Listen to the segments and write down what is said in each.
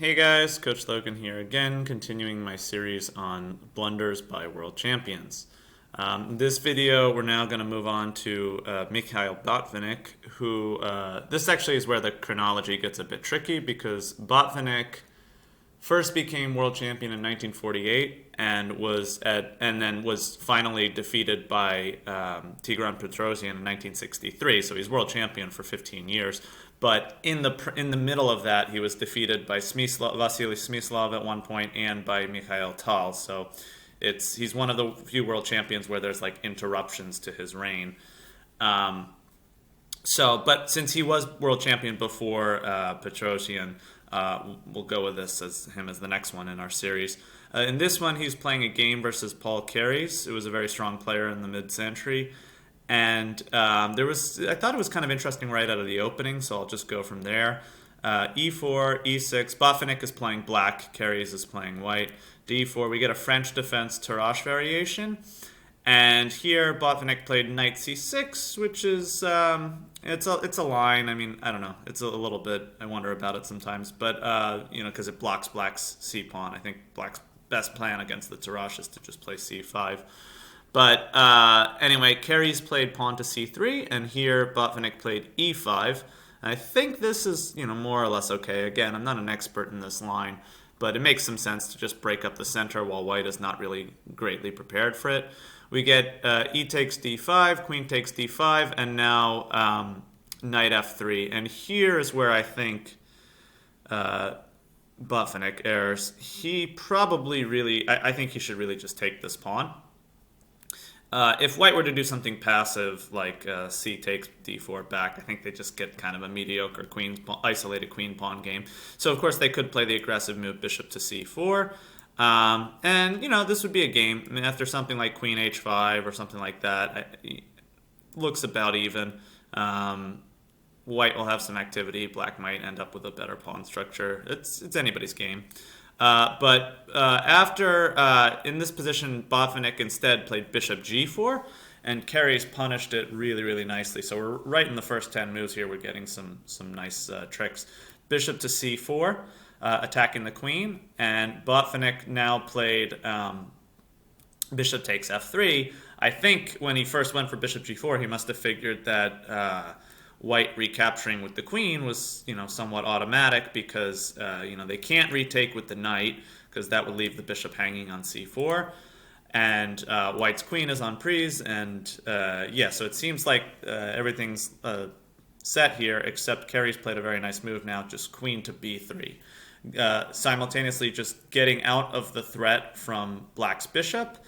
Hey guys, Coach Logan here again, continuing my series on Blunders by World Champions. In this video, we're now going to move on to Mikhail Botvinnik, who, this actually is where the chronology gets a bit tricky because Botvinnik first became world champion in 1948 and then was finally defeated by Tigran Petrosian in 1963. So he's world champion for 15 years. But in the middle of that, he was defeated by Vasily Smyslov at one point and by Mikhail Tal. So he's one of the few world champions where there's like interruptions to his reign. But since he was world champion before Petrosian, we'll go with this as him as the next one in our series. In this one, he's playing a game versus Paul Keres, who was a very strong player in the mid-century. And I thought it was kind of interesting right out of the opening, so I'll just go from there. E4, E6, Botvinnik is playing black, Keres is playing white. D4, we get a French defense Tarrasch variation. And here, Botvinnik played knight c6, which is, it's a line. I mean, I don't know. It's a little bit, I wonder about it sometimes. But, because it blocks black's c-pawn. I think black's best plan against the Tarrasch is to just play c5. But anyway, Keres played pawn to c3, and here Botvinnik played e5. And I think this is, more or less okay. Again, I'm not an expert in this line, but it makes some sense to just break up the center while white is not really greatly prepared for it. We get e takes d5, queen takes d5, and now knight f3. And here is where I think Botvinnik errs. He probably really, I think he should really just take this pawn. If white were to do something passive like c takes d4 back, I think they just get kind of a mediocre isolated queen pawn game. So of course they could play the aggressive move bishop to c4. This would be a game. I mean, after something like queen h5 or something like that, it looks about even. White will have some activity. Black might end up with a better pawn structure. It's anybody's game. In this position, Botvinnik instead played bishop g4, and Keres punished it really, really nicely. So we're right in the first 10 moves here. We're getting some nice tricks. Bishop to c4, attacking the queen, and Botvinnik now played bishop takes f3. I think when he first went for bishop g4, he must have figured that white recapturing with the queen was, somewhat automatic because, they can't retake with the knight because that would leave the bishop hanging on c4. And white's queen is on prise. And, so it seems like everything's set here, except Keres played a very nice move now, just queen to b3. Simultaneously just getting out of the threat from black's bishop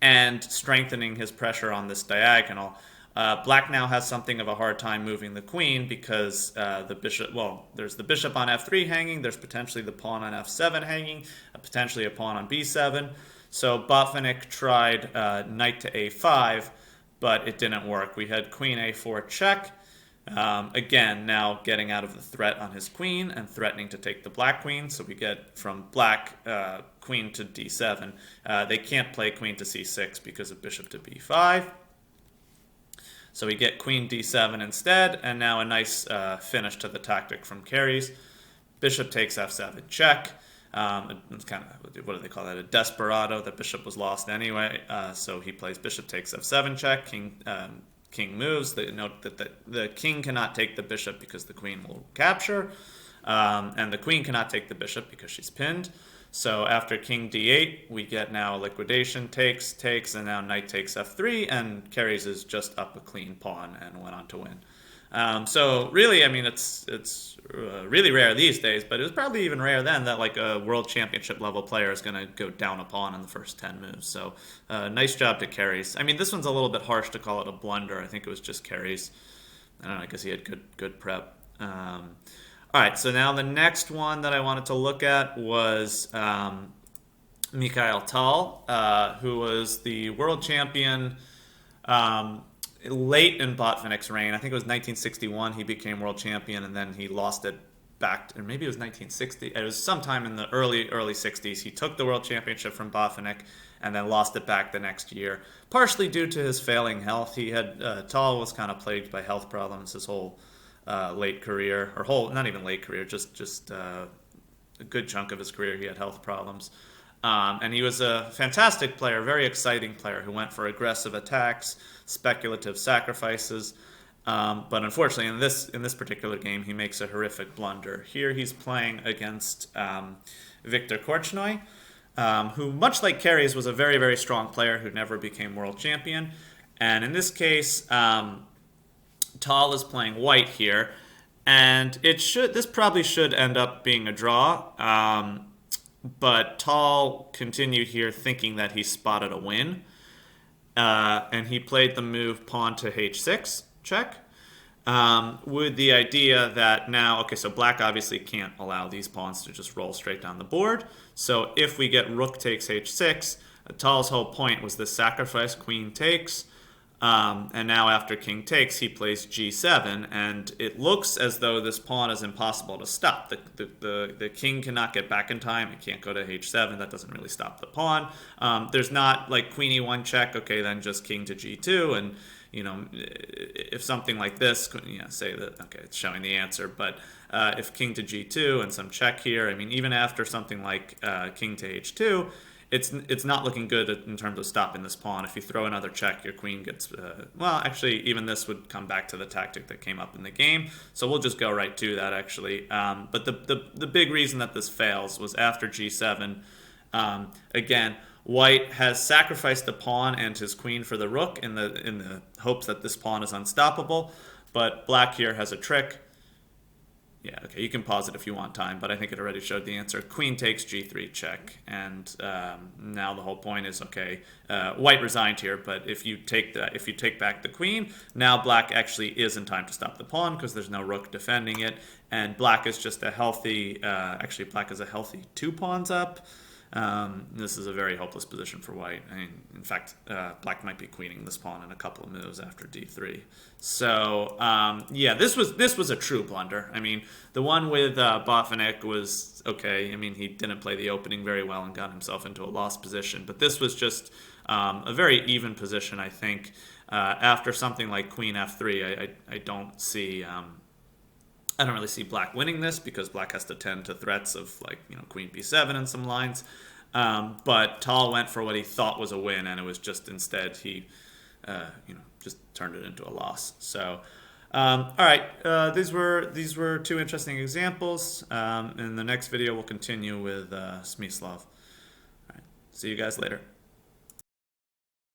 and strengthening his pressure on this diagonal. Black now has something of a hard time moving the queen because there's the bishop on f3 hanging, there's potentially the pawn on f7 hanging, potentially a pawn on b7. So Botvinnik tried knight to a5, but it didn't work. We had queen a4 check. Again, now getting out of the threat on his queen and threatening to take the black queen. So we get from black queen to d7. They can't play queen to c6 because of bishop to b5. So we get queen d7 instead, and now a nice finish to the tactic from Keres. Bishop takes f7 check. It's kind of, what do they call that, a desperado. The bishop was lost anyway, so he plays bishop takes f7 check. King moves. They note that the king cannot take the bishop because the queen will capture, and the queen cannot take the bishop because she's pinned. So after king d8, we get now liquidation, takes, and now knight takes f3, and Keres is just up a clean pawn and went on to win. So really, I mean, it's really rare these days, but it was probably even rare then that like a world championship level player is going to go down a pawn in the first 10 moves. So nice job to Keres. I mean, this one's a little bit harsh to call it a blunder. I think it was just Keres. I don't know, I guess he had good prep. All right, so now the next one that I wanted to look at was Mikhail Tal, who was the world champion late in Botvinnik's reign. I think it was 1961 he became world champion, and then he lost it back, or maybe it was 1960. It was sometime in the early 60s. He took the world championship from Botvinnik and then lost it back the next year, partially due to his failing health. He had Tal was kind of plagued by health problems his whole late career, or not even late career, just a good chunk of his career he had health problems. And he was a fantastic player, very exciting player who went for aggressive attacks, speculative sacrifices. But unfortunately, in this particular game, he makes a horrific blunder. Here, he's playing against Viktor Korchnoi, who, much like Keres, was a very, very strong player who never became world champion. And in this case, Tal is playing white here, and this probably should end up being a draw. But Tal continued here thinking that he spotted a win. And he played the move pawn to h6 check, with the idea that now, okay, so black obviously can't allow these pawns to just roll straight down the board. So if we get rook takes h6, Tal's whole point was this sacrifice, queen takes. And now after king takes, he plays g7, and it looks as though this pawn is impossible to stop. The king cannot get back in time. It can't go to h7. That doesn't really stop the pawn. There's not like queen e1 check, okay, then just king to g2, and if something like this, say that, okay, it's showing the answer, but if king to g2 and some check here, I mean, even after something like king to h2, it's not looking good in terms of stopping this pawn. If you throw another check, your queen gets, well, actually, even this would come back to the tactic that came up in the game. So we'll just go right to that, actually. But the big reason that this fails was after g7. Again, white has sacrificed the pawn and his queen for the rook in the hopes that this pawn is unstoppable. But black here has a trick. Yeah, okay, you can pause it if you want time, but I think it already showed the answer. Queen takes g3 check, and now the whole point is, okay, white resigned here, but if you take back the queen, now black actually is in time to stop the pawn because there's no rook defending it, and black is just a healthy, actually black is a healthy 2 pawns up. This is a very hopeless position for white. I mean, in fact, black might be queening this pawn in a couple of moves after d3. So, yeah, this was a true blunder. I mean, the one with Botvinnik was okay. I mean, he didn't play the opening very well and got himself into a lost position. But this was just a very even position, I think. After something like queen f3, I don't see... I don't really see black winning this because black has to tend to threats of queen b7 and some lines. But Tal went for what he thought was a win, and it was just instead he, just turned it into a loss. So, all right, these were 2 interesting examples. In the next video, we'll continue with Smyslov. All right, see you guys later.